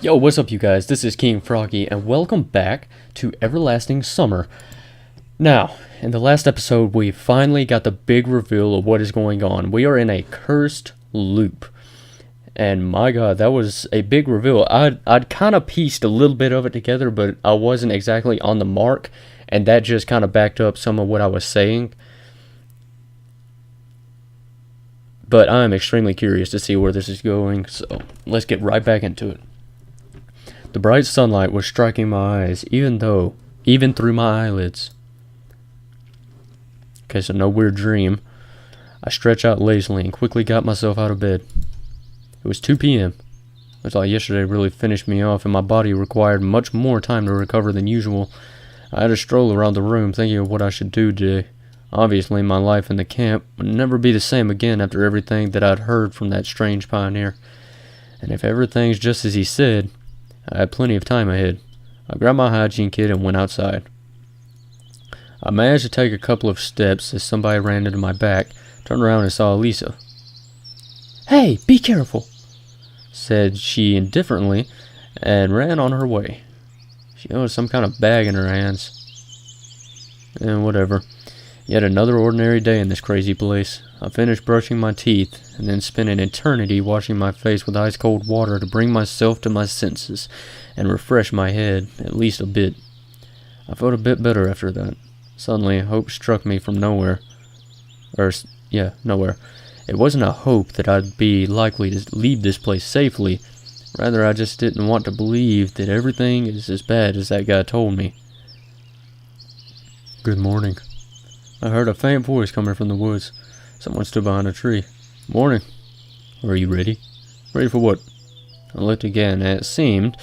Yo, what's up, you guys? This is King Froggy, and welcome back to Everlasting Summer. Now, in the last episode, we finally got the big reveal of what is going on. We are in a cursed loop. And my god, that was a big reveal. I'd kind of pieced a little bit of it together, but I wasn't exactly on the mark, and that just kind of backed up some of what I was saying. But I am extremely curious to see where this is going, so let's get right back into it. The bright sunlight was striking my eyes, even through my eyelids. Okay, so no weird dream. I stretched out lazily and quickly got myself out of bed. It was 2 p.m. I thought yesterday really finished me off, and my body required much more time to recover than usual. I had a stroll around the room thinking of what I should do today. Obviously, my life in the camp would never be the same again after everything that I'd heard from that strange pioneer. And if everything's just as he said, I had plenty of time ahead. I grabbed my hygiene kit and went outside. I managed to take a couple of steps as somebody ran into my back, turned around and saw Elisa. "Hey, be careful," said she indifferently, and ran on her way. She had some kind of bag in her hands. And whatever. Yet another ordinary day in this crazy place. I finished brushing my teeth, and then spent an eternity washing my face with ice-cold water to bring myself to my senses and refresh my head, at least a bit. I felt a bit better after that. Suddenly, hope struck me from nowhere. Nowhere. It wasn't a hope that I'd be likely to leave this place safely. Rather, I just didn't want to believe that everything is as bad as that guy told me. "Good morning." I heard a faint voice coming from the woods. Someone stood behind a tree. "Morning. Are you ready?" "Ready for what?" I looked again, and it seemed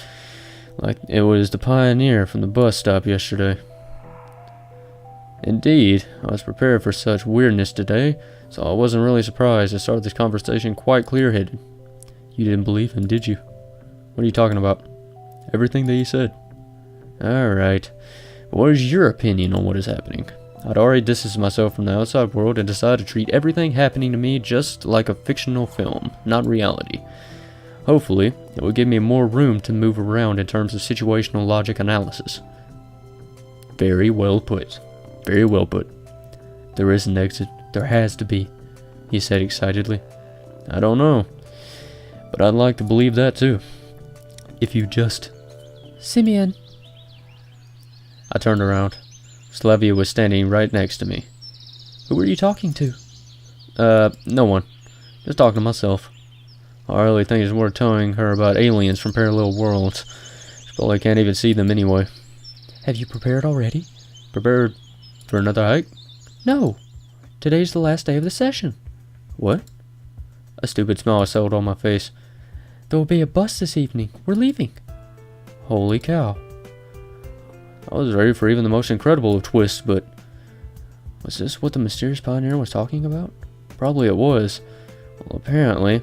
like it was the pioneer from the bus stop yesterday. Indeed, I was prepared for such weirdness today, so I wasn't really surprised to start this conversation quite clear-headed. "You didn't believe him, did you?" "What are you talking about?" "Everything that he said." "Alright. But what is your opinion on what is happening?" I'd already distanced myself from the outside world and decided to treat everything happening to me just like a fictional film, not reality. Hopefully, it would give me more room to move around in terms of situational logic analysis. Very well put. Very well put. "There is an exit. There has to be," he said excitedly. "I don't know, but I'd like to believe that too. If you just... Simeon." I turned around. Slavia was standing right next to me. "Who were you talking to?" No one. Just talking to myself. I really think it's worth telling her about aliens from parallel worlds. She probably can't even see them anyway." "Have you prepared already?" "Prepared for another hike?" "No. Today's the last day of the session." "What?" A stupid smile settled on my face. "There will be a bus this evening. We're leaving." Holy cow. I was ready for even the most incredible of twists, but was this what the mysterious pioneer was talking about? Probably it was. Well, apparently,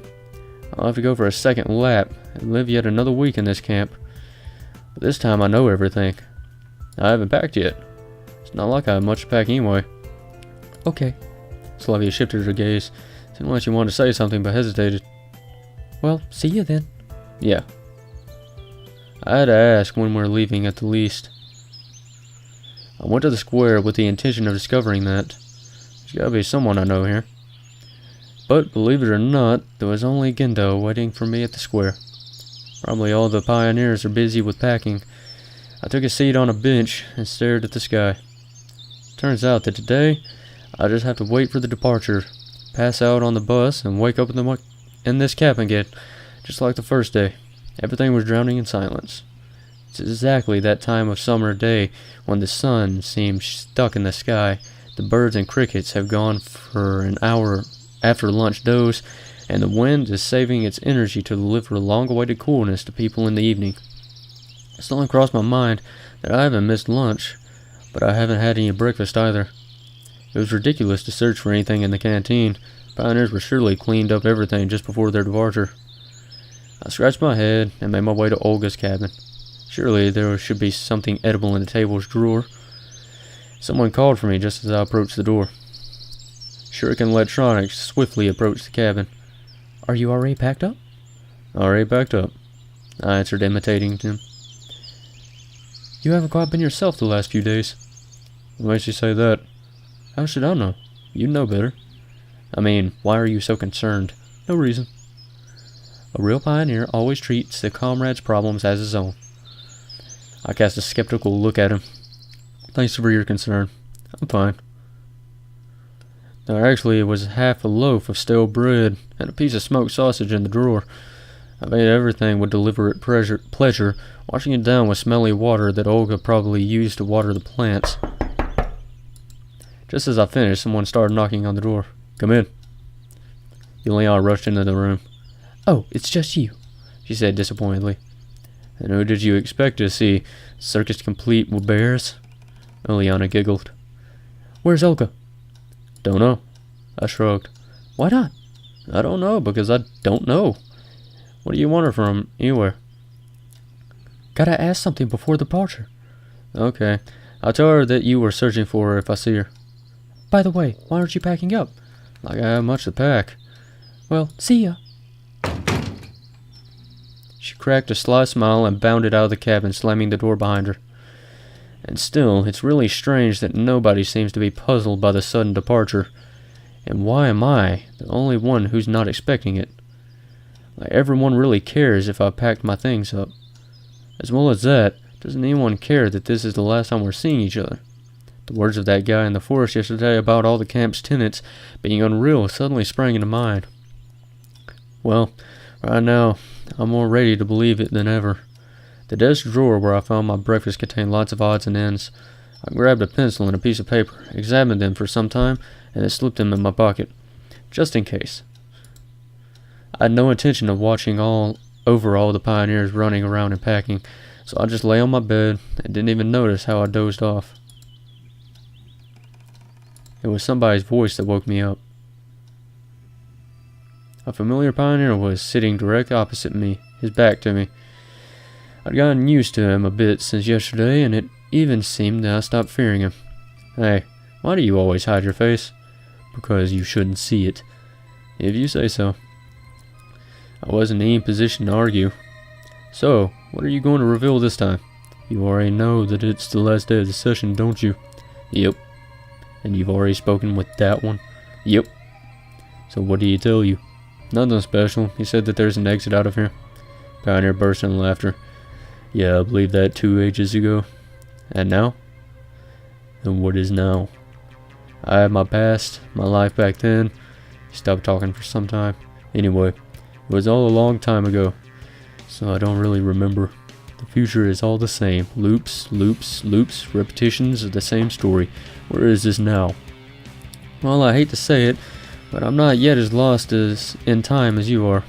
I'll have to go for a second lap and live yet another week in this camp. But this time I know everything. I haven't packed yet. It's not like I have much to pack anyway. "Okay." Slavia shifted her gaze. Seemed like she wanted to say something, but hesitated. "Well, see you then." "Yeah." I had to ask when we're leaving at the least. I went to the square with the intention of discovering that. There's gotta be someone I know here. But, believe it or not, there was only Gendo waiting for me at the square. Probably all the pioneers are busy with packing. I took a seat on a bench and stared at the sky. Turns out that today, I just have to wait for the departure, pass out on the bus, and wake up in this cabin again, just like the first day. Everything was drowning in silence. It's exactly that time of summer day when the sun seems stuck in the sky. The birds and crickets have gone for an hour after lunch doze, and the wind is saving its energy to deliver long-awaited coolness to people in the evening. It suddenly crossed my mind that I haven't missed lunch, but I haven't had any breakfast either. It was ridiculous to search for anything in the canteen. Pioneers were surely cleaned up everything just before their departure. I scratched my head and made my way to Olga's cabin. Surely there should be something edible in the table's drawer. Someone called for me just as I approached the door. Shuriken Electronics swiftly approached the cabin. "Are you already packed up?" "Already packed up." I answered, imitating him. You haven't quite been yourself the last few days. What makes you say that? How should I know? You'd know better. I mean, why are you so concerned? No reason. A real pioneer always treats the comrade's problems as his own. I cast a skeptical look at him. Thanks for your concern. I'm fine. No, actually, it was half a loaf of stale bread and a piece of smoked sausage in the drawer. I made everything with deliberate pleasure, washing it down with smelly water that Olga probably used to water the plants. Just as I finished, someone started knocking on the door. Come in. Yuliana rushed into the room. Oh, it's just you, she said disappointedly. And who did you expect to see? Circus complete with bears? Yuliana giggled. Where's Olga? Don't know. I shrugged. Why not? I don't know, because I don't know. What do you want her from, anywhere? Gotta ask something before departure. Okay. I'll tell her that you were searching for her if I see her. By the way, why aren't you packing up? Like I have much to pack. Well, see ya. She cracked a sly smile and bounded out of the cabin, slamming the door behind her. And still, it's really strange that nobody seems to be puzzled by the sudden departure. And why am I the only one who's not expecting it? Like everyone really cares if I packed my things up. As well as that, doesn't anyone care that this is the last time we're seeing each other? The words of that guy in the forest yesterday about all the camp's tenants being unreal suddenly sprang into mind. Well, right now, I'm more ready to believe it than ever. The desk drawer where I found my breakfast contained lots of odds and ends. I grabbed a pencil and a piece of paper, examined them for some time, and then slipped them in my pocket, just in case. I had no intention of watching over all the pioneers running around and packing, so I just lay on my bed and didn't even notice how I dozed off. It was somebody's voice that woke me up. A familiar pioneer was sitting direct opposite me, his back to me. I'd gotten used to him a bit since yesterday, and it even seemed that I stopped fearing him. Hey, why do you always hide your face? Because you shouldn't see it. If you say so. I wasn't in any position to argue. So, what are you going to reveal this time? You already know that it's the last day of the session, don't you? Yep. And you've already spoken with that one? Yep. So what did he tell you? Nothing special. He said that there's an exit out of here. Pioneer burst into laughter. Yeah, I believe that 2 ages ago. And now? And what is now? I had my past, my life back then. He stopped talking for some time. Anyway, it was all a long time ago, so I don't really remember. The future is all the same. Loops, loops, loops, repetitions of the same story. Where is this now? Well, I hate to say it, but I'm not yet as lost in time as you are.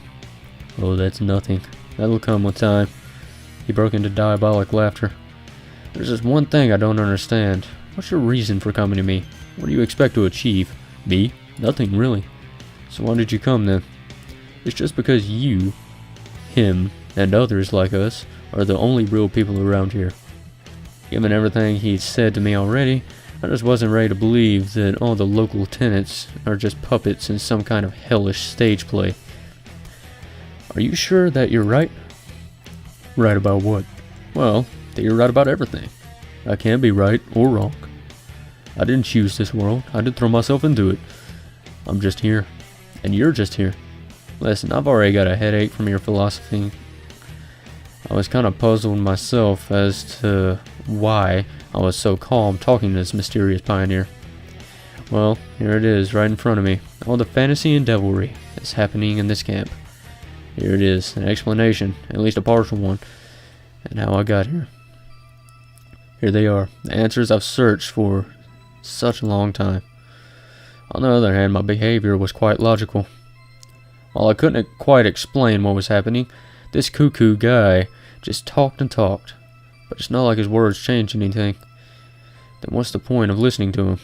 Oh, that's nothing. That'll come with time. He broke into diabolic laughter. There's just one thing I don't understand. What's your reason for coming to me? What do you expect to achieve? Me? Nothing, really. So why did you come then? It's just because you, him, and others like us are the only real people around here. Given everything he's said to me already, I just wasn't ready to believe that all the local tenants are just puppets in some kind of hellish stage play. Are you sure that you're right? Right about what? Well, that you're right about everything. I can't be right or wrong. I didn't choose this world. I didn't throw myself into it. I'm just here. And you're just here. Listen, I've already got a headache from your philosophy. I was kind of puzzled myself as to why I was so calm talking to this mysterious pioneer. Well, here it is, right in front of me. All the fantasy and devilry that's happening in this camp. Here it is, an explanation, at least a partial one, and how I got here. Here they are, the answers I've searched for such a long time. On the other hand, my behavior was quite logical. While I couldn't quite explain what was happening, this cuckoo guy just talked and talked. But it's not like his words changed anything. Then what's the point of listening to him?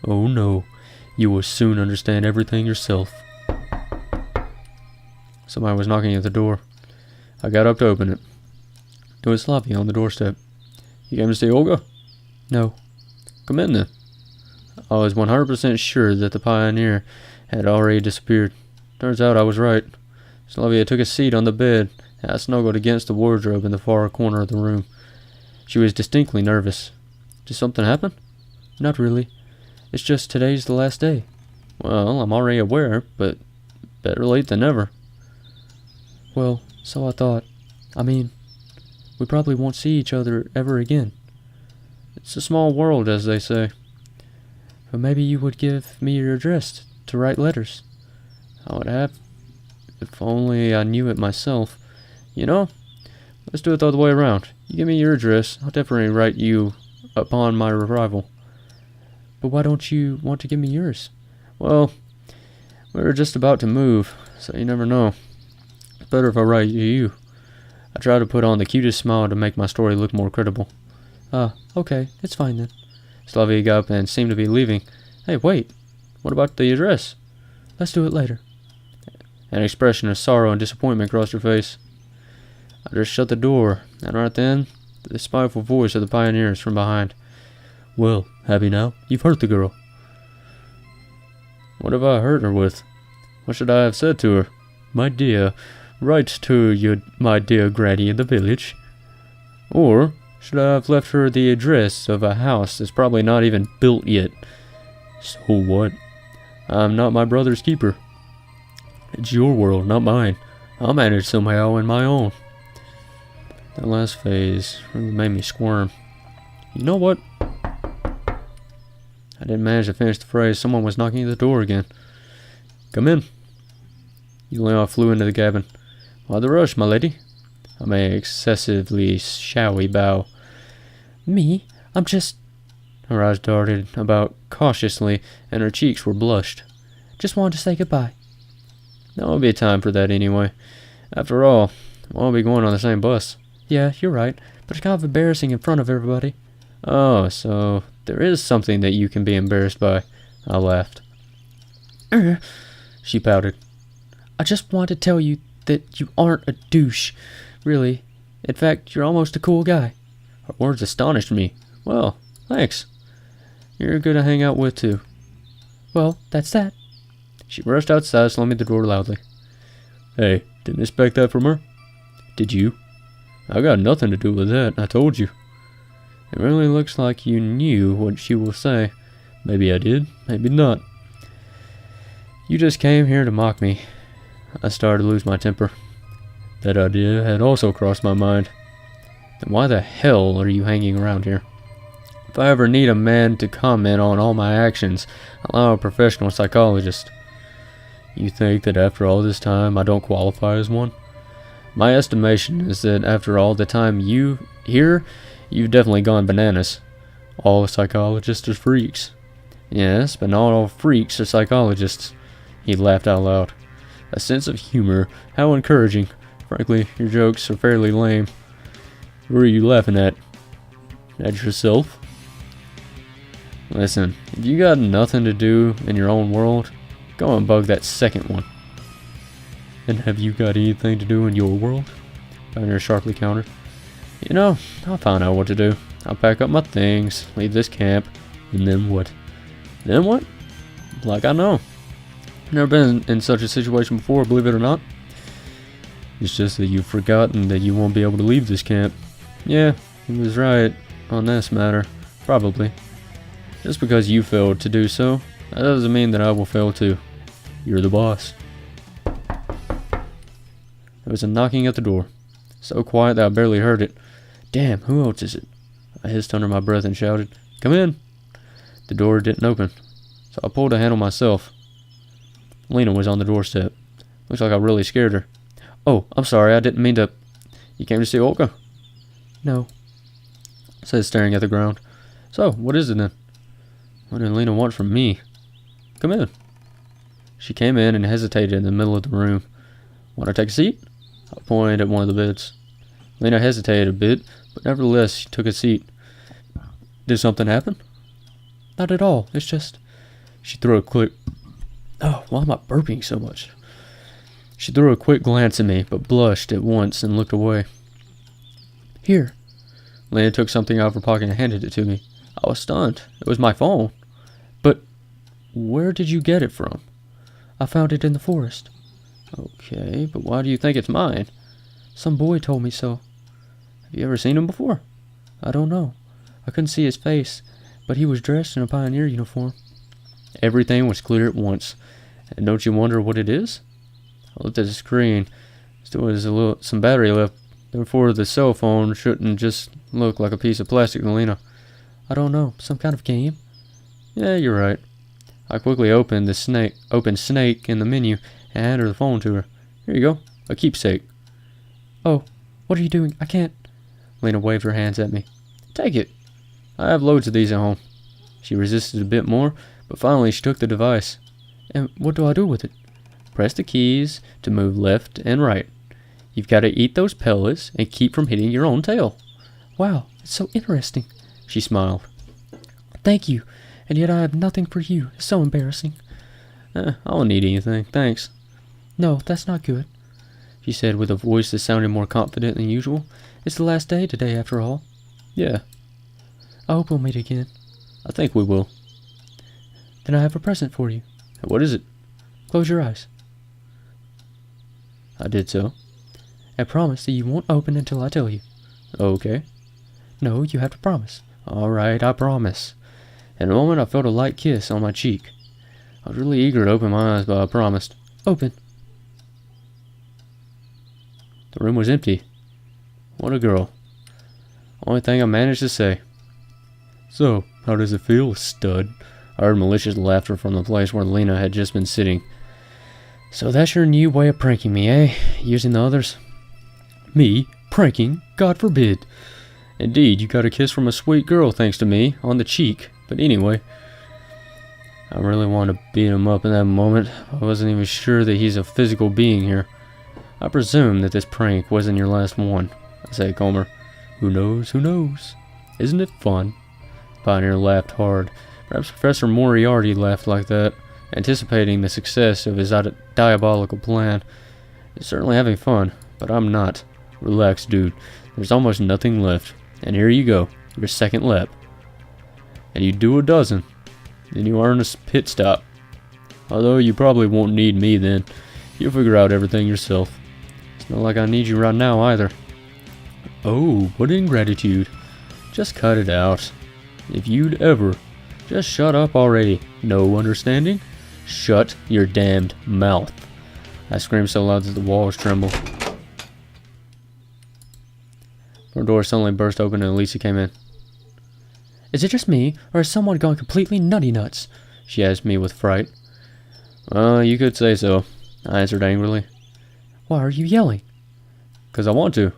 Oh no, you will soon understand everything yourself. Somebody was knocking at the door. I got up to open it. It was Slavia on the doorstep. You came to see Olga? No. Come in then. I was 100% sure that the pioneer had already disappeared. Turns out I was right. Slavia took a seat on the bed I snuggled against the wardrobe in the far corner of the room. She was distinctly nervous. Did something happen? Not really. It's just today's the last day. Well, I'm already aware, but better late than never. Well, so I thought. I mean, we probably won't see each other ever again. It's a small world, as they say. But maybe you would give me your address to write letters. I would have. If only I knew it myself. You know, let's do it the other way around. You give me your address, I'll definitely write you upon my arrival. But why don't you want to give me yours? Well, we were just about to move, so you never know. It's better if I write you. I try to put on the cutest smile to make my story look more credible. Okay, it's fine then. Slavia got up and seemed to be leaving. Hey, wait. What about the address? Let's do it later. An expression of sorrow and disappointment crossed her face. I just shut the door, and right then, the spiteful voice of the pioneers from behind. Well, happy now? You've hurt the girl. What have I hurt her with? What should I have said to her? My dear, write to your my dear granny in the village. Or should I have left her the address of a house that's probably not even built yet? So what? I'm not my brother's keeper. It's your world, not mine. I'll manage somehow in my own. That last phase really made me squirm. You know what? I didn't manage to finish the phrase. Someone was knocking at the door again. Come in. Yulia flew into the cabin. Why the rush, my lady? I made an excessively showy bow. Me? I'm just... Her eyes darted about cautiously, and her cheeks were blushed. Just wanted to say goodbye. There won't be time for that anyway. After all, we'll all be going on the same bus. Yeah, you're right, but it's kind of embarrassing in front of everybody. Oh, so there is something that you can be embarrassed by. I laughed. She pouted. I just want to tell you that you aren't a douche, really. In fact, you're almost a cool guy. Her words astonished me. Well, thanks. You're good to hang out with, too. Well, that's that. She rushed outside, slamming the door loudly. Hey, didn't expect that from her. Did you? I got nothing to do with that, I told you. It really looks like you knew what she will say. Maybe I did, maybe not. You just came here to mock me. I started to lose my temper. That idea had also crossed my mind. Then why the hell are you hanging around here? If I ever need a man to comment on all my actions, allow a professional psychologist. You think that after all this time I don't qualify as one? My estimation is that after all the time you've definitely gone bananas. All psychologists are freaks. Yes, but not all freaks are psychologists. He laughed out loud. A sense of humor, how encouraging. Frankly, your jokes are fairly lame. Who are you laughing at? At yourself? Listen, if you got nothing to do in your own world, go and bug that second one. And have you got anything to do in your world? Pioneer sharply countered. You know, I'll find out what to do. I'll pack up my things, leave this camp, and then what? Then what? Like I know. Never been in such a situation before, believe it or not. It's just that you've forgotten that you won't be able to leave this camp. Yeah, he was right on this matter. Probably. Just because you failed to do so, that doesn't mean that I will fail too. You're the boss. There was a knocking at the door. So quiet that I barely heard it. Damn, who else is it? I hissed under my breath and shouted, Come in! The door didn't open, so I pulled the handle myself. Lena was on the doorstep. Looks like I really scared her. Oh, I'm sorry, I didn't mean to... You came to see Olga? No. I said, staring at the ground. So, what is it then? What did Lena want from me? Come in. She came in and hesitated in the middle of the room. Want to take a seat? I pointed at one of the beds. Lena hesitated a bit, but nevertheless she took a seat. Did something happen? Not at all, it's just... She threw a quick... Oh, why am I burping so much? She threw a quick glance at me, but blushed at once and looked away. Here. Lena took something out of her pocket and handed it to me. I was stunned. It was my phone. But where did you get it from? I found it in the forest. Okay, but why do you think it's mine? Some boy told me so. Have you ever seen him before? I don't know. I couldn't see his face, but he was dressed in a pioneer uniform. Everything was clear at once. And don't you wonder what it is? I looked at the screen. Still has some battery left. Therefore, the cell phone shouldn't just look like a piece of plastic to Lena. I don't know. Some kind of game? Yeah, you're right. I quickly opened Snake in the menu and handed the phone to her. Here you go. A keepsake. Oh, what are you doing? I can't. Lena waved her hands at me. Take it. I have loads of these at home. She resisted a bit more, but finally she took the device. And what do I do with it? Press the keys to move left and right. You've got to eat those pellets and keep from hitting your own tail. Wow, it's so interesting. She smiled. Thank you, and yet I have nothing for you. It's so embarrassing. I don't need anything, thanks. No, that's not good, she said with a voice that sounded more confident than usual. It's the last day today, after all. Yeah. I hope we'll meet again. I think we will. Then I have a present for you. What is it? Close your eyes. I did so. I promise that you won't open until I tell you. Okay. No, you have to promise. All right, I promise. In a moment, I felt a light kiss on my cheek. I was really eager to open my eyes, but I promised. Open. The room was empty. What a girl. Only thing I managed to say. So, how does it feel, stud? I heard malicious laughter from the place where Lena had just been sitting. So that's your new way of pranking me, eh? Using the others? Me? Pranking? God forbid. Indeed, you got a kiss from a sweet girl thanks to me, on the cheek. But anyway, I really wanted to beat him up in that moment. I wasn't even sure that he's a physical being here. I presume that this prank wasn't your last one. I say, Comer. Who knows? Who knows? Isn't it fun? Pioneer laughed hard. Perhaps Professor Moriarty laughed like that, anticipating the success of his diabolical plan. He's certainly having fun, but I'm not. Relax, dude. There's almost nothing left. And here you go, your second lap. And you do a dozen. Then you earn a pit stop. Although you probably won't need me then. You'll figure out everything yourself. It's not like I need you right now either. Oh, what ingratitude. Just cut it out. If you'd ever. Just shut up already. No understanding? Shut your damned mouth. I screamed so loud that the walls trembled. Her door suddenly burst open and Lisa came in. Is it just me, or has someone gone completely nutty nuts? She asked me with fright. You could say so, I answered angrily. Why are you yelling? 'Cause I want to.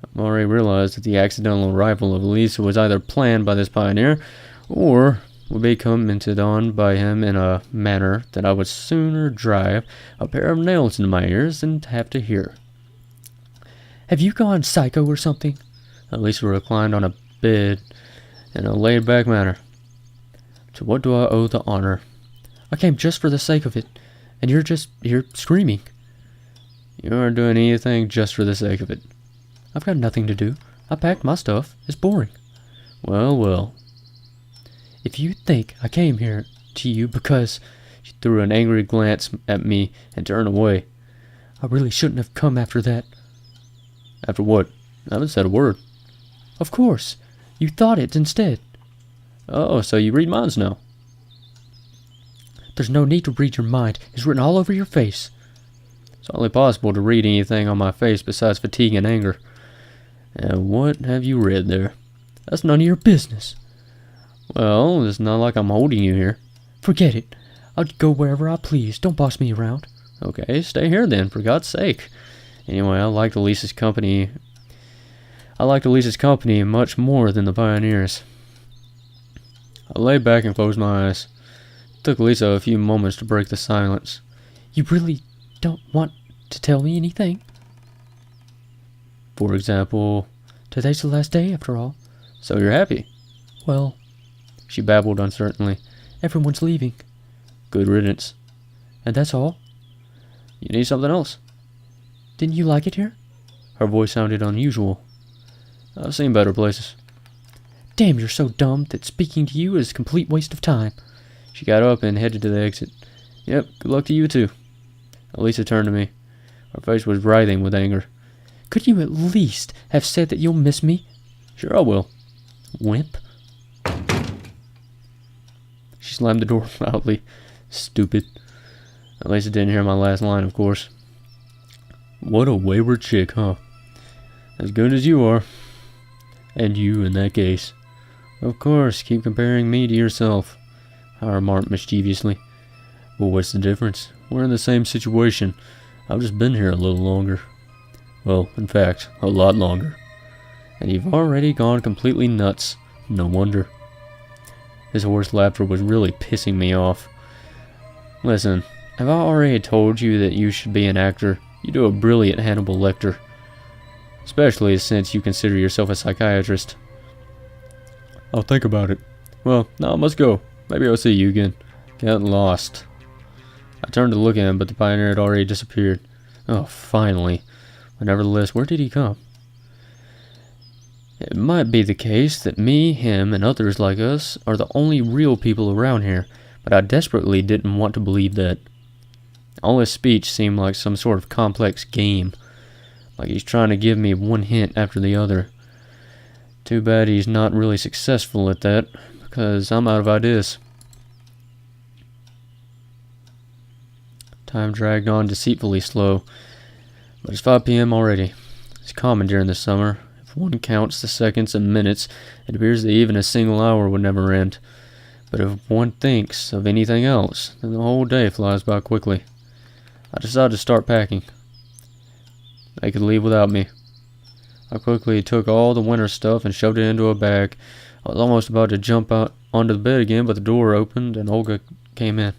I've already realized that the accidental arrival of Lisa was either planned by this pioneer, or would be commented on by him in a manner that I would sooner drive a pair of nails into my ears than have to hear. Have you gone psycho or something? Lisa reclined on a bed in a laid-back manner. To what do I owe the honor? I came just for the sake of it, and you're just here screaming. You aren't doing anything just for the sake of it. I've got nothing to do. I packed my stuff. It's boring. Well, well. If you think I came here to you because... She threw an angry glance at me and turned away. I really shouldn't have come after that. After what? I haven't said a word. Of course. You thought it instead. Oh, so you read minds now. There's no need to read your mind. It's written all over your face. It's hardly possible to read anything on my face besides fatigue and anger. And what have you read there? That's none of your business. Well, it's not like I'm holding you here. Forget it. I'll go wherever I please. Don't boss me around. Okay, stay here then, for God's sake. Anyway, I liked Elisa's company much more than the pioneers. I lay back and closed my eyes. It took Lisa a few moments to break the silence. You really don't want to tell me anything? For example, today's the last day, after all. So you're happy? Well, she babbled uncertainly. Everyone's leaving. Good riddance. And that's all? You need something else? Didn't you like it here? Her voice sounded unusual. I've seen better places. Damn, you're so dumb that speaking to you is a complete waste of time. She got up and headed to the exit. Yep, good luck to you too. Elisa turned to me. Her face was writhing with anger. Could you at least have said that you'll miss me? Sure I will. Wimp. She slammed the door loudly. Stupid. At least it didn't hear my last line, of course. What a wayward chick, huh? As good as you are. And you, in that case. Of course, keep comparing me to yourself, I remarked mischievously. Well, what's the difference? We're in the same situation. I've just been here a little longer. Well, in fact, a lot longer. And you've already gone completely nuts. No wonder. His hoarse laughter was really pissing me off. Listen, have I already told you that you should be an actor? You do a brilliant Hannibal Lecter. Especially since you consider yourself a psychiatrist. I'll think about it. Well, now I must go. Maybe I'll see you again. Get lost. I turned to look at him, but the pioneer had already disappeared. Oh, finally. But nevertheless, where did he come? It might be the case that me, him, and others like us are the only real people around here, but I desperately didn't want to believe that. All his speech seemed like some sort of complex game, like he's trying to give me one hint after the other. Too bad he's not really successful at that, because I'm out of ideas. Time dragged on deceitfully slow, but it's 5 p.m. already. It's common during the summer. If one counts the seconds and minutes, it appears that even a single hour would never end. But if one thinks of anything else, then the whole day flies by quickly. I decided to start packing. They could leave without me. I quickly took all the winter stuff and shoved it into a bag. I was almost about to jump out onto the bed again, but the door opened and Olga came in.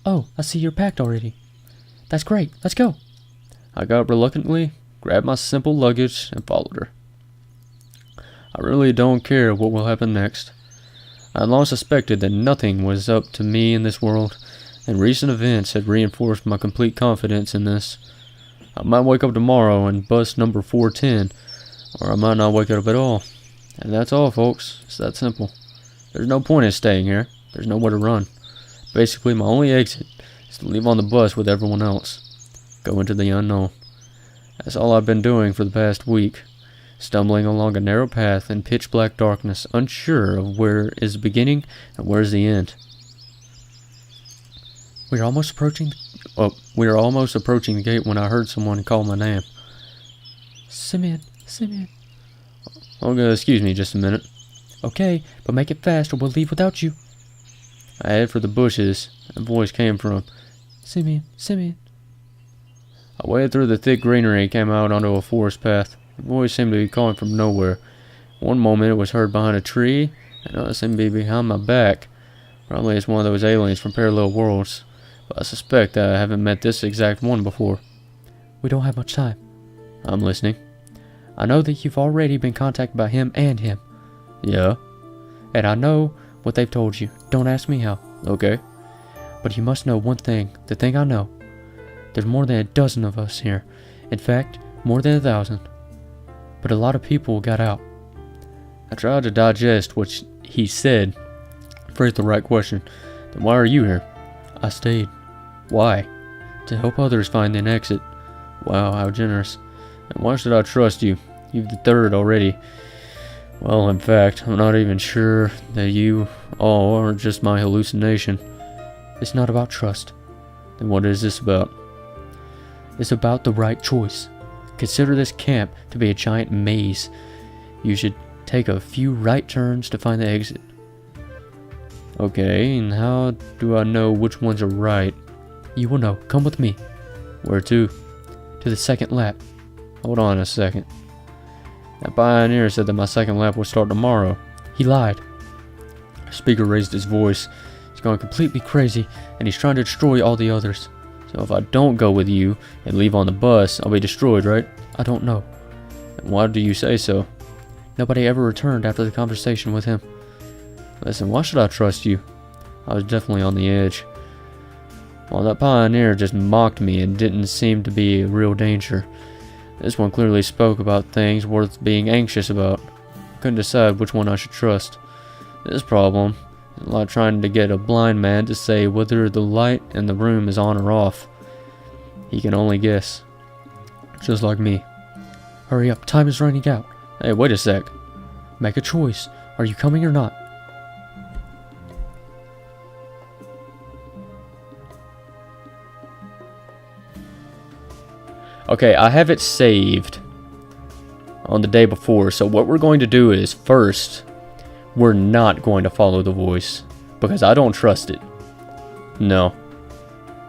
Oh, I see you're packed already. That's great. Let's go. I got up reluctantly, grabbed my simple luggage, and followed her. I really don't care what will happen next. I had long suspected that nothing was up to me in this world, and recent events had reinforced my complete confidence in this. I might wake up tomorrow and bus number 410, or I might not wake up at all. And that's all, folks. It's that simple. There's no point in staying here. There's nowhere to run. Basically, my only exit is to leave on the bus with everyone else. Go into the unknown. That's all I've been doing for the past week. Stumbling along a narrow path in pitch-black darkness, unsure of where is the beginning and where is the end. We are almost approaching the gate when I heard someone call my name. Simeon, Simeon. Okay, excuse me just a minute. Okay, but make it fast or we'll leave without you. I headed for the bushes, and a voice came from. Simeon, Simeon. I waded through the thick greenery and came out onto a forest path. The voice seemed to be calling from nowhere. One moment it was heard behind a tree, and another seemed to be behind my back. Probably it's one of those aliens from parallel worlds, but I suspect that I haven't met this exact one before. We don't have much time. I'm listening. I know that you've already been contacted by him and him. Yeah? And I know what they've told you. Don't ask me how. Okay. But you must know one thing. The thing I know. There's more than a dozen of us here. In fact, more than 1,000. But a lot of people got out. I tried to digest what he said. Phrased the right question. Then why are you here? I stayed. Why? To help others find an exit. Wow, how generous. And why should I trust you? You've the third already. Well, in fact, I'm not even sure that you all are just my hallucination. It's not about trust. Then what is this about? It's about the right choice. Consider this camp to be a giant maze. You should take a few right turns to find the exit. Okay, and how do I know which ones are right? You will know. Come with me. Where to? To the second lap. Hold on a second. That pioneer said that my second lap would start tomorrow. He lied. The speaker raised his voice. He's going completely crazy, and he's trying to destroy all the others. So if I don't go with you and leave on the bus, I'll be destroyed, right? I don't know. And why do you say so? Nobody ever returned after the conversation with him. Listen, why should I trust you? I was definitely on the edge. While that pioneer just mocked me and didn't seem to be a real danger, this one clearly spoke about things worth being anxious about. I couldn't decide which one I should trust. This problem is like trying to get a blind man to say whether the light in the room is on or off. He can only guess. Just like me. Hurry up, time is running out. Hey, wait a sec. Make a choice. Are you coming or not? Okay, I have it saved on the day before, so what we're going to do is, first, we're not going to follow the voice, because I don't trust it. No.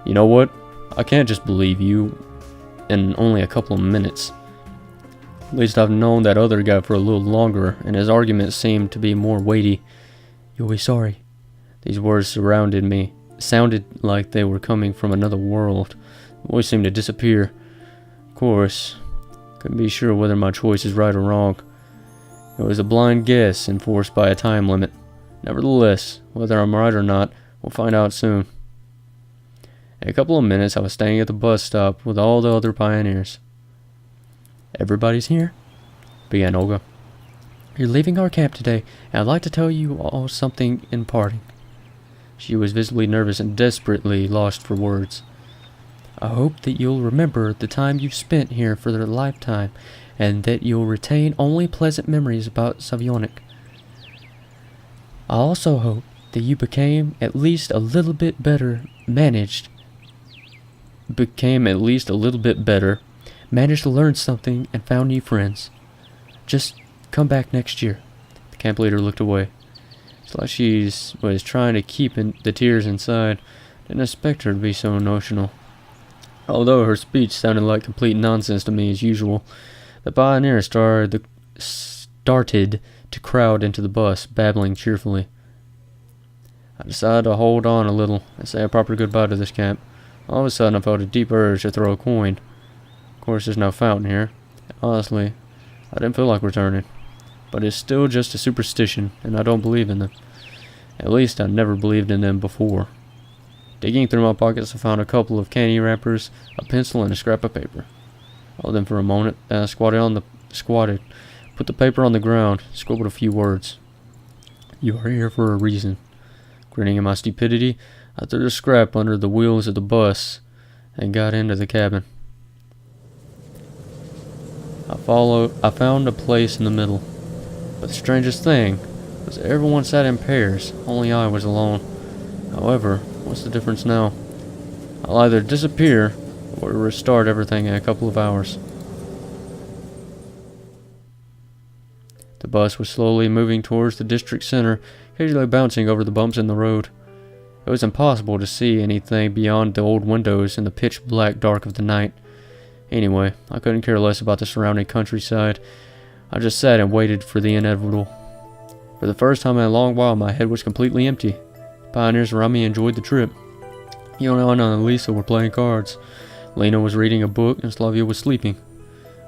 You know what? I can't just believe you in only a couple of minutes. At least I've known that other guy for a little longer, and his arguments seemed to be more weighty. You'll be sorry. These words surrounded me, sounded like they were coming from another world. The voice seemed to disappear. Of course, couldn't be sure whether my choice is right or wrong. It was a blind guess enforced by a time limit. Nevertheless, whether I'm right or not, we'll find out soon. In a couple of minutes, I was staying at the bus stop with all the other pioneers. Everybody's here? Began Olga. You're leaving our camp today, and I'd like to tell you all something in parting. She was visibly nervous and desperately lost for words. I hope that you'll remember the time you've spent here for a lifetime, and that you'll retain only pleasant memories about Savionic. I also hope that you became at least a little bit better managed to learn something and found new friends. Just come back next year. The camp leader looked away. It's like she was trying to keep the tears inside. Didn't expect her to be so emotional. Although her speech sounded like complete nonsense to me as usual, the pioneers started to crowd into the bus, babbling cheerfully. I decided to hold on a little and say a proper goodbye to this camp. All of a sudden I felt a deep urge to throw a coin. Of course there's no fountain here. Honestly, I didn't feel like returning. But it's still just a superstition, and I don't believe in them. At least I never believed in them before. Digging through my pockets, I found a couple of candy wrappers, a pencil, and a scrap of paper. I held them for a moment, then I squatted, put the paper on the ground, scribbled a few words. You are here for a reason. Grinning at my stupidity, I threw the scrap under the wheels of the bus and got into the cabin. I found a place in the middle, but the strangest thing was that everyone sat in pairs, only I was alone. However, what's the difference now? I'll either disappear or restart everything in a couple of hours. The bus was slowly moving towards the district center, occasionally bouncing over the bumps in the road. It was impossible to see anything beyond the old windows in the pitch black dark of the night. Anyway, I couldn't care less about the surrounding countryside. I just sat and waited for the inevitable. For the first time in a long while, my head was completely empty. The pioneers around me enjoyed the trip. Yona and Lisa were playing cards. Lena was reading a book, and Slavia was sleeping.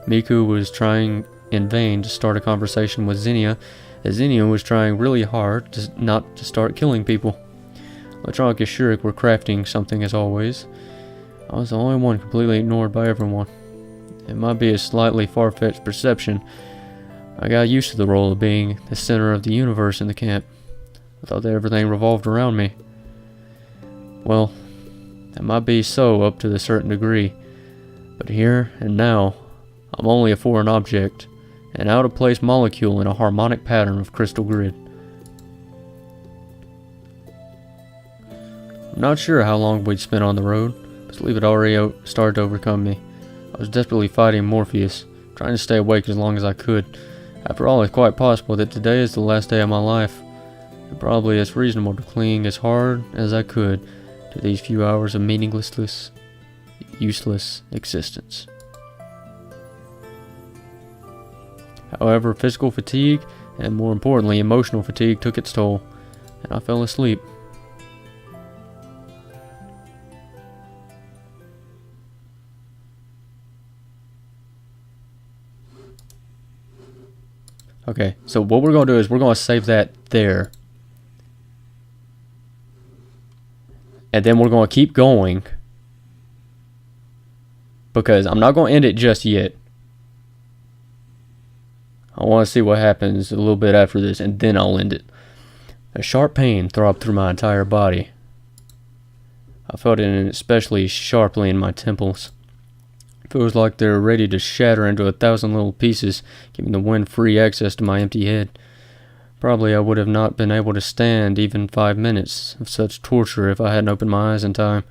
Miku was trying in vain to start a conversation with Xenia, as Xenia was trying really hard not to start killing people. Electronic and Shurik were crafting something as always. I was the only one completely ignored by everyone. It might be a slightly far-fetched perception. I got used to the role of being the center of the universe in the camp. I thought that everything revolved around me. Well, that might be so up to a certain degree, but here and now, I'm only a foreign object, an out-of-place molecule in a harmonic pattern of crystal grid. I'm not sure how long we'd spent on the road, but sleep had already started to overcome me. I was desperately fighting Morpheus, trying to stay awake as long as I could. After all, it's quite possible that today is the last day of my life, and probably it's reasonable to cling as hard as I could to these few hours of meaningless, useless existence. However, physical fatigue, and more importantly, emotional fatigue took its toll, and I fell asleep. Okay, so what we're going to do is we're going to save that there. And then we're going to keep going, because I'm not going to end it just yet. I want to see what happens a little bit after this, and then I'll end it. A sharp pain throbbed through my entire body. I felt it especially sharply in my temples. Feels like they're ready to shatter into 1,000 little pieces, giving the wind free access to my empty head. Probably I would have not been able to stand even 5 minutes of such torture if I hadn't opened my eyes in time.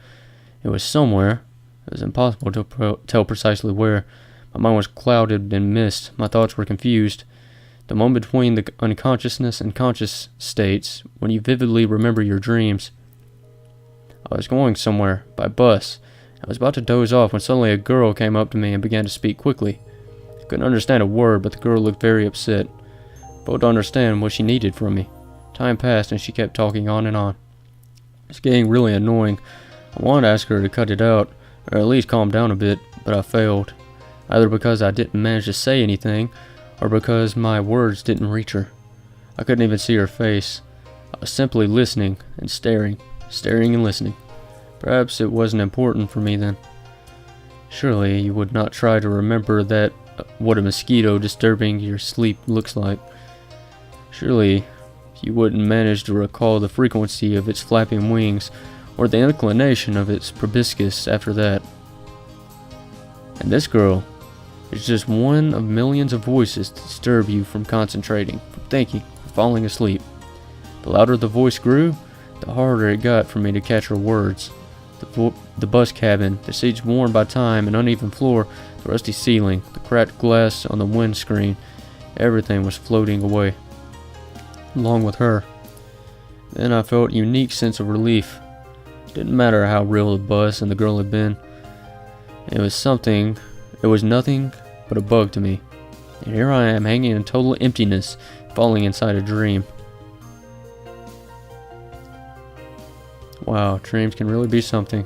It was somewhere. It was impossible to tell precisely where. My mind was clouded in mist. My thoughts were confused. The moment between the unconsciousness and conscious states, when you vividly remember your dreams. I was going somewhere, by bus. I was about to doze off when suddenly a girl came up to me and began to speak quickly. I couldn't understand a word, but the girl looked very upset. Both to understand what she needed from me. Time passed and she kept talking on and on. It was getting really annoying. I wanted to ask her to cut it out, or at least calm down a bit, but I failed. Either because I didn't manage to say anything, or because my words didn't reach her. I couldn't even see her face. I was simply listening and staring and listening. Perhaps it wasn't important for me then. Surely you would not try to remember that what a mosquito disturbing your sleep looks like. Surely you wouldn't manage to recall the frequency of its flapping wings or the inclination of its proboscis after that. And this girl is just one of millions of voices to disturb you from concentrating, from thinking, from falling asleep. The louder the voice grew, the harder it got for me to catch her words. The bus cabin, the seats worn by time and uneven floor, the rusty ceiling, the cracked glass on the windscreen, everything was floating away, along with her. Then I felt a unique sense of relief. It didn't matter how real the bus and the girl had been. It was nothing but a bug to me. And here I am hanging in total emptiness, falling inside a dream. Wow, dreams can really be something.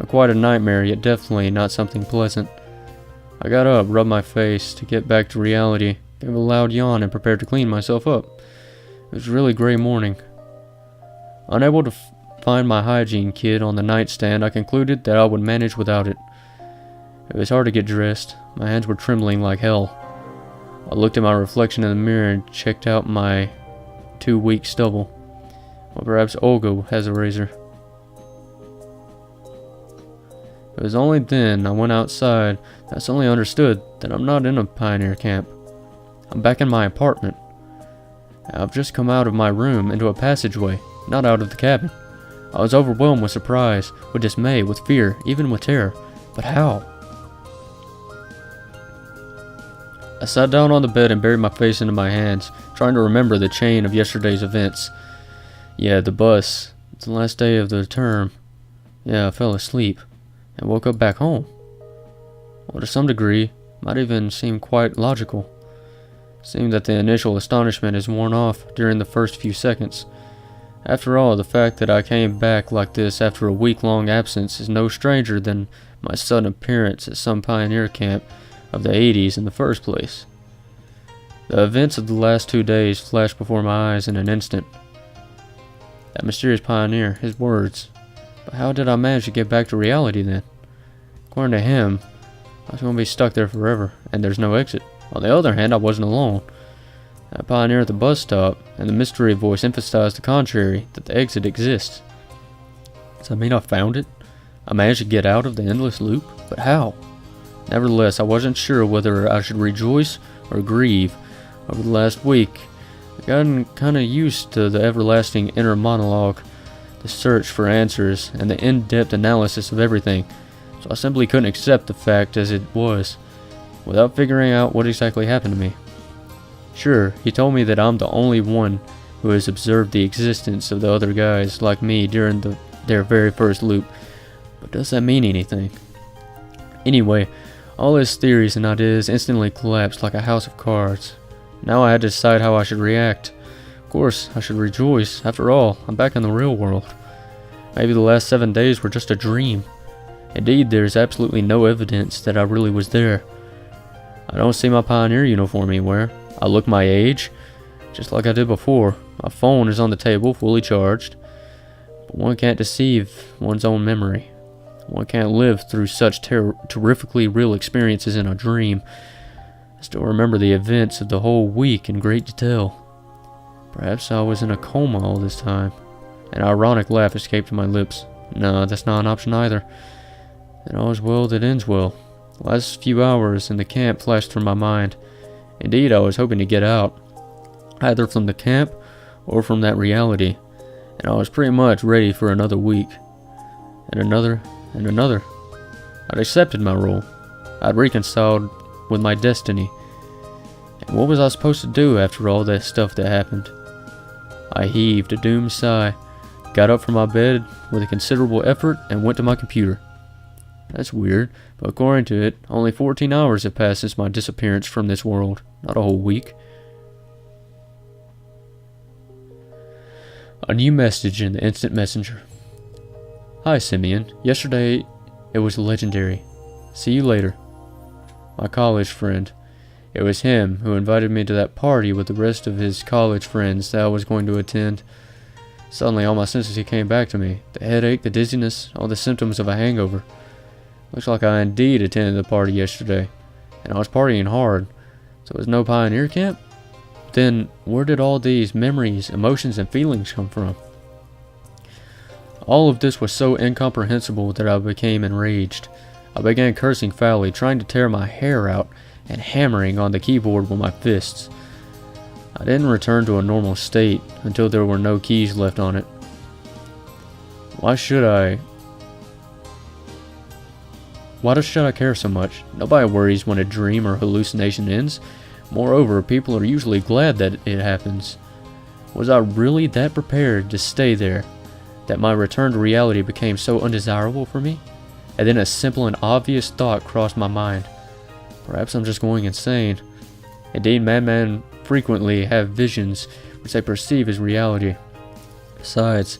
Quite a nightmare, yet definitely not something pleasant. I got up, rubbed my face to get back to reality, gave a loud yawn and prepared to clean myself up. It was a really gray morning. Unable to find my hygiene kit on the nightstand, I concluded that I would manage without it. It was hard to get dressed. My hands were trembling like hell. I looked at my reflection in the mirror and checked out my 2-week stubble. Well, perhaps Olga has a razor. It was only then I went outside that I suddenly understood that I'm not in a pioneer camp. I'm back in my apartment. I've just come out of my room into a passageway, not out of the cabin. I was overwhelmed with surprise, with dismay, with fear, even with terror. But how? I sat down on the bed and buried my face into my hands, trying to remember the chain of yesterday's events. Yeah, the bus. It's the last day of the term. Yeah, I fell asleep and woke up back home. Well, to some degree, might even seem quite logical. It seemed that the initial astonishment is worn off during the first few seconds. After all, the fact that I came back like this after a week-long absence is no stranger than my sudden appearance at some pioneer camp of the 80s in the first place. The events of the last 2 days flashed before my eyes in an instant. That mysterious pioneer, his words. But how did I manage to get back to reality then? According to him, I was going to be stuck there forever, and there's no exit. On the other hand, I wasn't alone. That pioneer at the bus stop, and the mystery voice emphasized the contrary, that the exit exists. Does that mean I found it? I managed to get out of the endless loop? But how? Nevertheless, I wasn't sure whether I should rejoice or grieve. Over the last week, I've gotten kind of used to the everlasting inner monologue, the search for answers, and the in-depth analysis of everything, so I simply couldn't accept the fact as it was, without figuring out what exactly happened to me. Sure, he told me that I'm the only one who has observed the existence of the other guys like me during their very first loop, but does that mean anything? Anyway, all his theories and ideas instantly collapsed like a house of cards. Now I had to decide how I should react. Of course, I should rejoice. After all, I'm back in the real world. Maybe the last 7 days were just a dream. Indeed, there's absolutely no evidence that I really was there. I don't see my pioneer uniform anywhere. I look my age, just like I did before. My phone is on the table, fully charged. But one can't deceive one's own memory. One can't live through such terrifically real experiences in a dream. I still remember the events of the whole week in great detail. Perhaps I was in a coma all this time. An ironic laugh escaped my lips. No, that's not an option either. Then all's well that ends well. The last few hours in the camp flashed through my mind. Indeed, I was hoping to get out, either from the camp or from that reality, and I was pretty much ready for another week. And another, and another. I'd accepted my role. I'd reconciled with my destiny. And what was I supposed to do after all that stuff that happened? I heaved a doomed sigh, got up from my bed with a considerable effort, and went to my computer. That's weird, but according to it, only 14 hours have passed since my disappearance from this world, not a whole week. A new message in the instant messenger. Hi, Simeon. Yesterday, it was legendary. See you later. My college friend. It was him who invited me to that party with the rest of his college friends that I was going to attend. Suddenly, all my senses came back to me. The headache, the dizziness, all the symptoms of a hangover. Looks like I indeed attended the party yesterday, and I was partying hard. So it was no pioneer camp? Then, where did all these memories, emotions, and feelings come from? All of this was so incomprehensible that I became enraged. I began cursing foully, trying to tear my hair out, and hammering on the keyboard with my fists. I didn't return to a normal state until there were no keys left on it. Why should I care so much? Nobody worries when a dream or hallucination ends. Moreover, people are usually glad that it happens. Was I really that prepared to stay there, that my return to reality became so undesirable for me? And then a simple and obvious thought crossed my mind. Perhaps I'm just going insane. Indeed, madmen frequently have visions which they perceive as reality. Besides,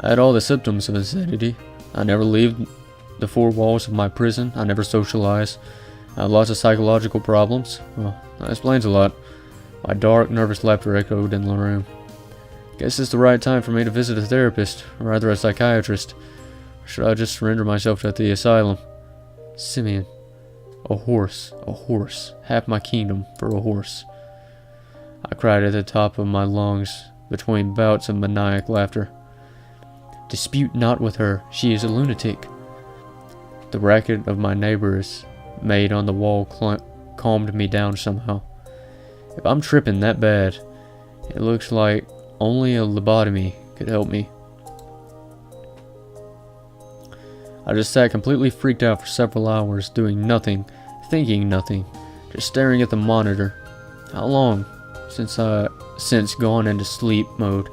I had all the symptoms of insanity. I never leave the four walls of my prison. I never socialize. I have lots of psychological problems. Well, that explains a lot. My dark, nervous laughter echoed in the room. Guess it's the right time for me to visit a therapist, or rather a psychiatrist. Or should I just surrender myself at the asylum? Simeon. A horse, half my kingdom for a horse. I cried at the top of my lungs between bouts of maniac laughter. Dispute not with her, she is a lunatic. The racket of my neighbors made on the wall calmed me down somehow. If I'm tripping that bad, it looks like only a lobotomy could help me. I just sat completely freaked out for several hours, doing nothing, thinking nothing, just staring at the monitor. How long since gone into sleep mode?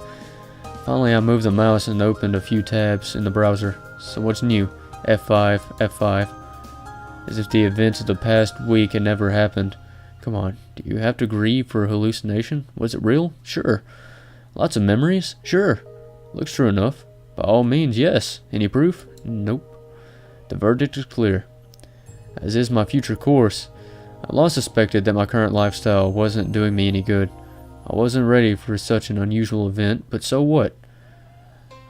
Finally, I moved the mouse and opened a few tabs in the browser. So what's new? F5, F5. As if the events of the past week had never happened. Come on, do you have to grieve for a hallucination? Was it real? Sure. Lots of memories? Sure. Looks true enough. By all means, yes. Any proof? Nope. The verdict is clear. As is my future course. I long suspected that my current lifestyle wasn't doing me any good. I wasn't ready for such an unusual event, but so what?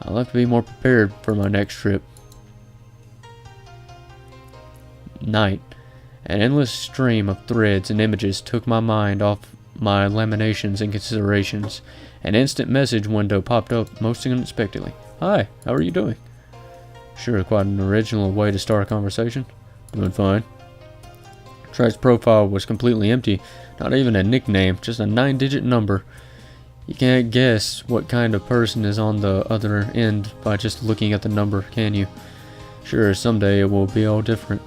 I'll have to be more prepared for my next trip. Night. An endless stream of threads and images took my mind off my laminations and considerations. An instant message window popped up most unexpectedly. Hi, how are you doing? Sure, quite an original way to start a conversation. Doing fine. Trey's profile was completely empty. Not even a nickname, just a 9-digit number. You can't guess what kind of person is on the other end by just looking at the number, can you? Sure, someday it will be all different.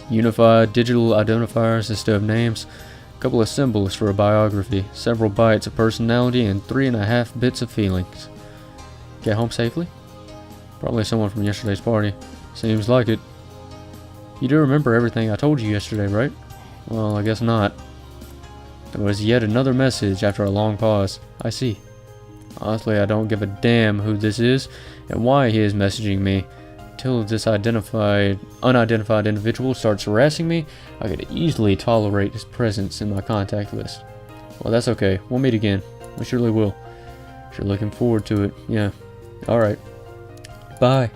Unified digital identifiers instead of names. A couple of symbols for a biography. Several bytes of personality and 3.5 bits of feelings. Get home safely? Probably someone from yesterday's party. Seems like it. You do remember everything I told you yesterday, right? Well, I guess not. There was yet another message after a long pause. I see. Honestly, I don't give a damn who this is and why he is messaging me. Until this unidentified individual starts harassing me, I could easily tolerate his presence in my contact list. Well, that's okay. We'll meet again. We surely will. Sure looking forward to it. Yeah. Alright. Bye.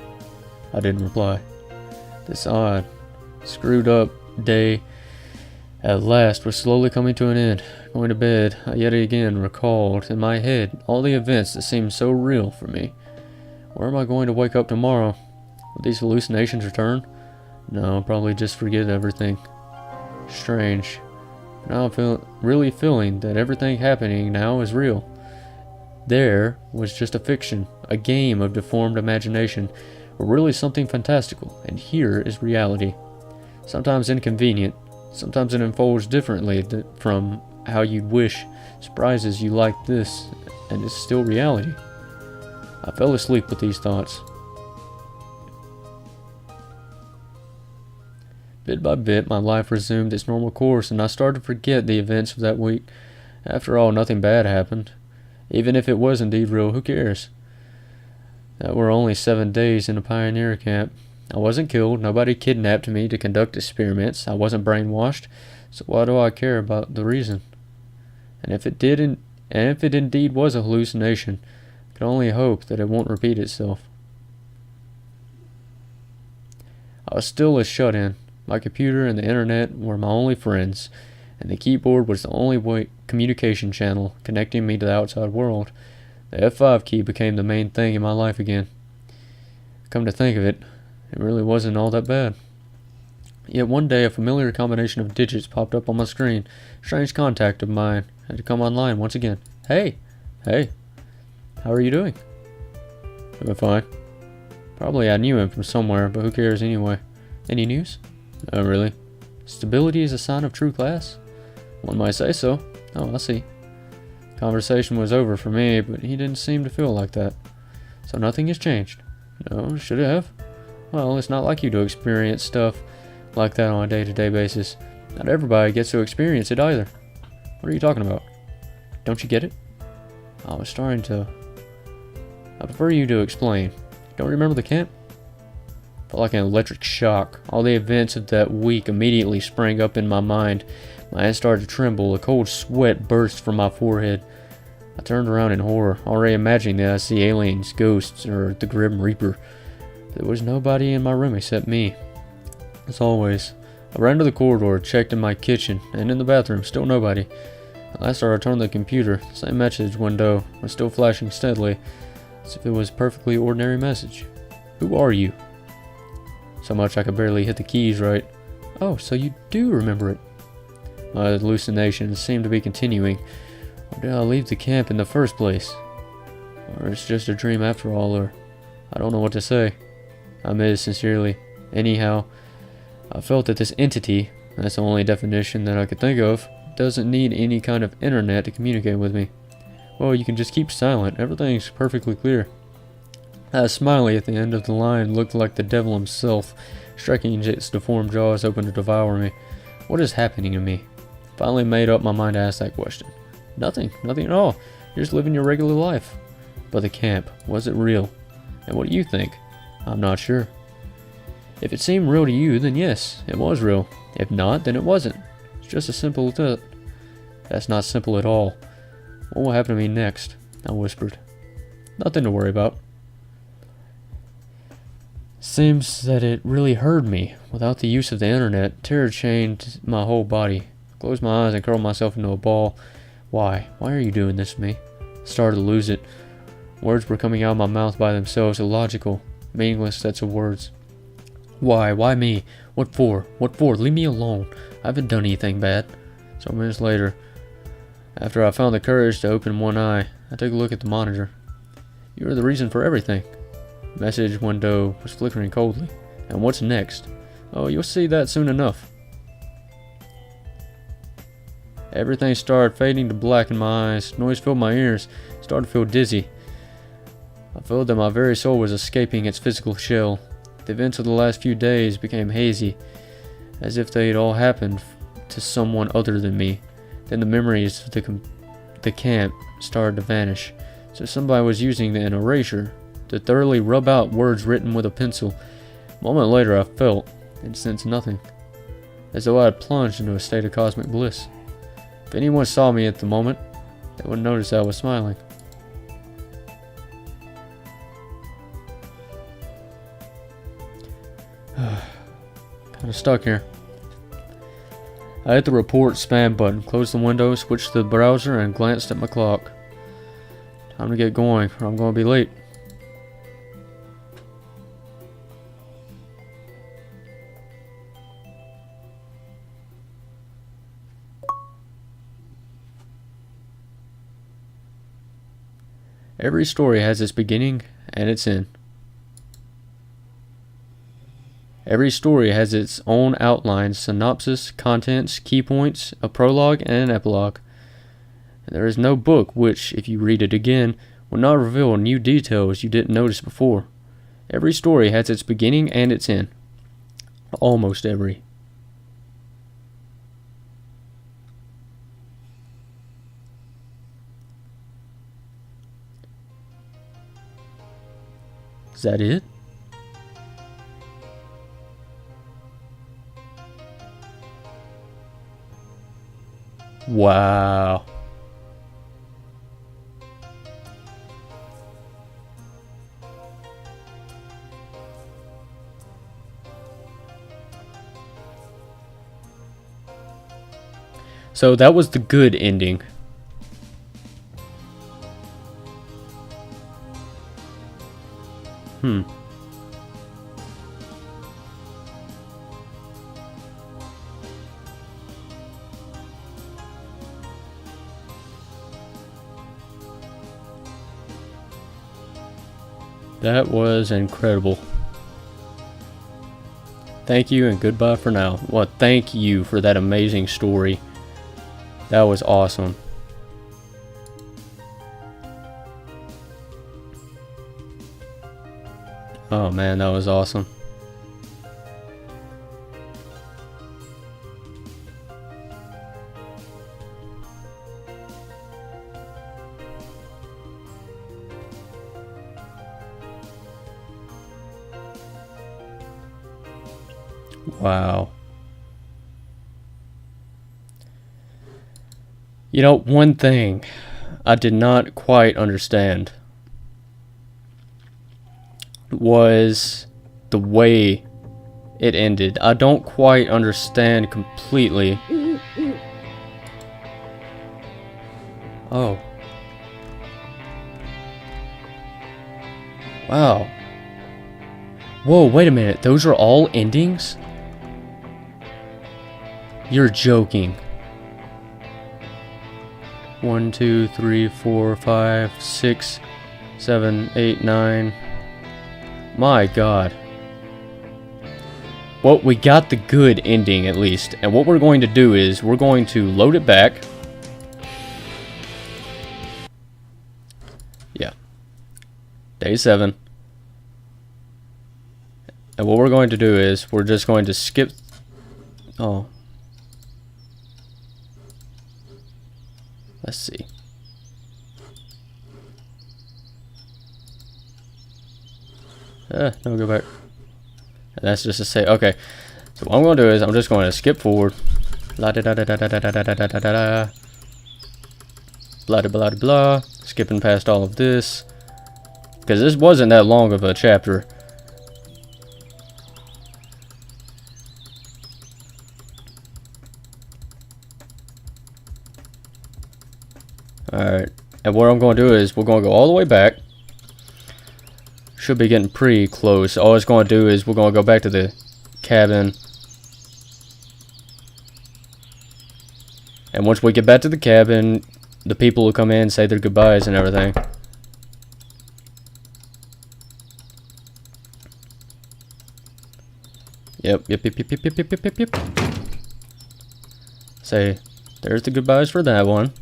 I didn't reply. This odd, screwed up day at last was slowly coming to an end. Going to bed, I yet again recalled in my head all the events that seemed so real for me. Where am I going to wake up tomorrow? Will these hallucinations return? No, probably just forget everything. Strange. Now I'm really feeling that everything happening now is real. There was just a fiction, a game of deformed imagination, or really something fantastical, and here is reality. Sometimes inconvenient, sometimes it unfolds differently from how you'd wish, surprises you like this, and it's still reality. I fell asleep with these thoughts. Bit by bit, my life resumed its normal course, and I started to forget the events of that week. After all, nothing bad happened. Even if it was indeed real, who cares? That were only 7 days in a pioneer camp. I wasn't killed, nobody kidnapped me to conduct experiments, I wasn't brainwashed, so why do I care about the reason? And if it indeed was a hallucination, I can only hope that it won't repeat itself. I was still a shut-in. My computer and the internet were my only friends, and the keyboard was the only communication channel connecting me to the outside world. The F5 key became the main thing in my life again. Come to think of it, it really wasn't all that bad. Yet one day a familiar combination of digits popped up on my screen. Strange contact of mine had to come online once again. Hey, how are you doing? Doing fine. Probably I knew him from somewhere, but who cares anyway? Any news? Oh, really? Stability is a sign of true class? One might say so. Oh, I see. Conversation was over for me, but he didn't seem to feel like that. So nothing has changed. No, should it have? Well, it's not like you to experience stuff like that on a day-to-day basis. Not everybody gets to experience it either. What are you talking about? Don't you get it? I prefer you to explain. Don't remember the camp? Felt like an electric shock. All the events of that week immediately sprang up in my mind. My hands started to tremble. A cold sweat burst from my forehead. I turned around in horror, already imagining that I see aliens, ghosts, or the Grim Reaper. There was nobody in my room except me. As always, I ran to the corridor, checked in my kitchen, and in the bathroom, still nobody. At last I returned to the computer. The same message window was still flashing steadily, as if it was a perfectly ordinary message. Who are you? So much I could barely hit the keys right. Oh, so you do remember it. My hallucinations seem to be continuing. Or did I leave the camp in the first place? Or it's just a dream after all, or I don't know what to say. I meant it sincerely. Anyhow, I felt that this entity, that's the only definition that I could think of, doesn't need any kind of internet to communicate with me. Well, you can just keep silent. Everything's perfectly clear. That smiley at the end of the line looked like the devil himself, stretching its deformed jaws open to devour me. What is happening to me? Finally made up my mind to ask that question. Nothing at all. You're just living your regular life. But the camp, was it real? And what do you think? I'm not sure. If it seemed real to you, then yes, it was real. If not, then it wasn't. It's just as simple as that. That's not simple at all. What will happen to me next? I whispered. Nothing to worry about. Seems that it really hurt me. Without the use of the internet, terror chained my whole body. I closed my eyes and curled myself into a ball. Why? Why are you doing this to me? I started to lose it. Words were coming out of my mouth by themselves, illogical, meaningless sets of words. Why? Why me? What for? What for? Leave me alone. I haven't done anything bad. Some minutes later, after I found the courage to open one eye, I took a look at the monitor. You are the reason for everything. The message window was flickering coldly. And what's next? Oh, you'll see that soon enough. Everything started fading to black in my eyes. Noise filled my ears. Started to feel dizzy. I felt that my very soul was escaping its physical shell. The events of the last few days became hazy, as if they had all happened to someone other than me. Then the memories of the camp started to vanish. So somebody was using an eraser to thoroughly rub out words written with a pencil. A moment later I felt and sensed nothing, as though I had plunged into a state of cosmic bliss. If anyone saw me at the moment, they would notice I was smiling. Kinda stuck here. I hit the report spam button, closed the window, switched to the browser, and glanced at my clock. Time to get going, or I'm going to be late. Every story has its beginning and its end. Every story has its own outline, synopsis, contents, key points, a prologue, and an epilogue. And there is no book which, if you read it again, will not reveal new details you didn't notice before. Every story has its beginning and its end. Almost every. Is that it? Wow. So that was the good ending. That was incredible. Thank you and goodbye for now. Well, thank you for that amazing story. That was awesome. Oh man, that was awesome. Wow. You know, one thing I did not quite understand was the way it ended. I don't quite understand completely. Oh. Wow. Whoa, wait a minute. Those are all endings? You're joking. 1, 2, 3, 4, 5, 6, 7, 8, 9. My God. Well, we got the good ending at least. And what we're going to do is we're going to load it back. Yeah. Day 7. And what we're going to do is we're just going to skip. Oh. Let's see. No, go back. And that's just to say, okay. So what I'm going to do is I'm just going to skip forward. Blah da da da da da da da da da da da. Blah da blah da blah. Skipping past all of this because this wasn't that long of a chapter. Alright, and what I'm going to do is we're going to go all the way back. Should be getting pretty close. All it's going to do is we're going to go back to the cabin. And once we get back to the cabin, the people will come in, say their goodbyes and everything. Yep. Say, there's the goodbyes for that one.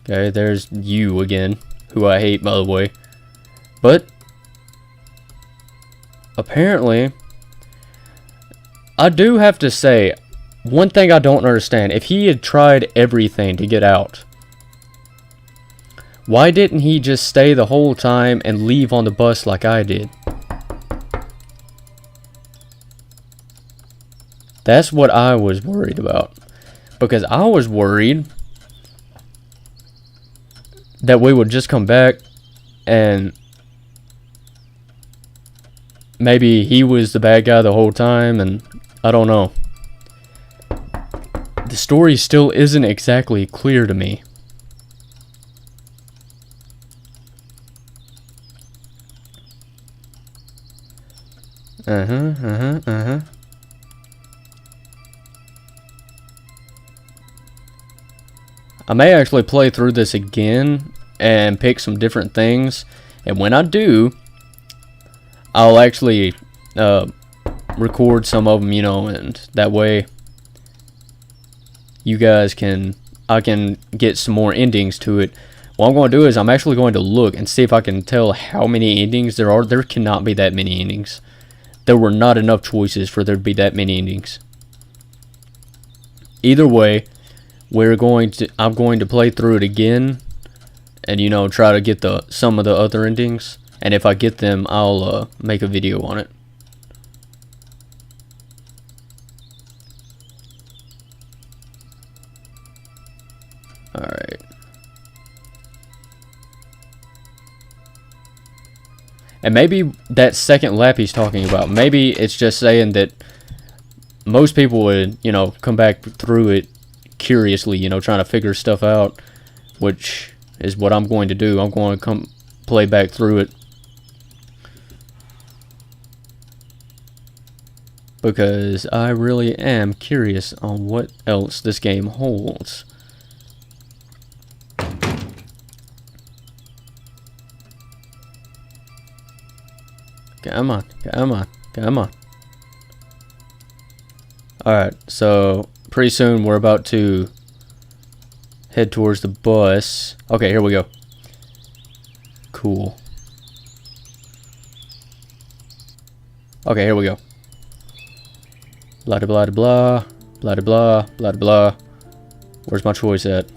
Okay, there's you again, who I hate, by the way. But apparently, I do have to say, one thing I don't understand. If he had tried everything to get out, why didn't he just stay the whole time and leave on the bus like I did? That's what I was worried about. Because I was worried that we would just come back and maybe he was the bad guy the whole time, and I don't know. The story still isn't exactly clear to me. I may actually play through this again and pick some different things. And when I do, I'll actually record some of them, you know, and that way you guys I can get some more endings to it. What I'm going to do is I'm actually going to look and see if I can tell how many endings there are. There cannot be that many endings. There were not enough choices for there to be that many endings. Either way, I'm going to play through it again and, you know, try to get some of the other endings. And if I get them, I'll make a video on it. Alright. And maybe that second lap he's talking about, maybe it's just saying that most people would, you know, come back through it curiously, you know, trying to figure stuff out, which is what I'm going to do. I'm going to come play back through it because I really am curious on what else this game holds. Come on, come on, come on. Alright, so pretty soon we're about to head towards the bus. Okay, here we go. Cool. Okay, here we go. Blah blah blah blah blah blah blah. Where's my choice at?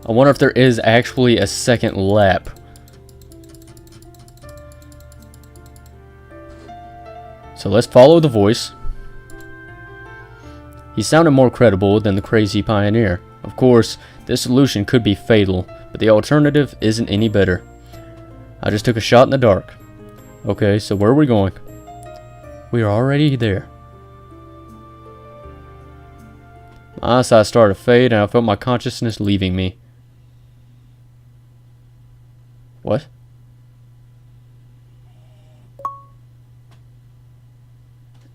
I wonder if there is actually a second lap. So let's follow the voice. He sounded more credible than the crazy pioneer. Of course, this solution could be fatal, but the alternative isn't any better. I just took a shot in the dark. Okay, so where are we going? We are already there. My eyesight started to fade and I felt my consciousness leaving me. What?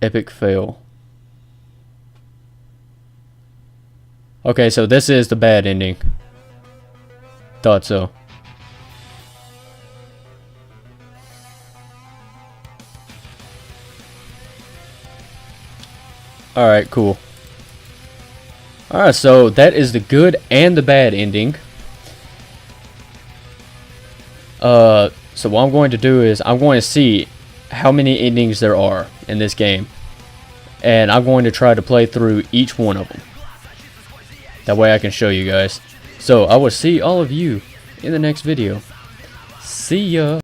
Epic fail. Okay, so this is the bad ending. Thought so. Alright, cool. Alright, so that is the good and the bad ending. So what I'm going to do is I'm going to see how many endings there are in this game. And I'm going to try to play through each one of them. That way I can show you guys. So I will see all of you in the next video. See ya!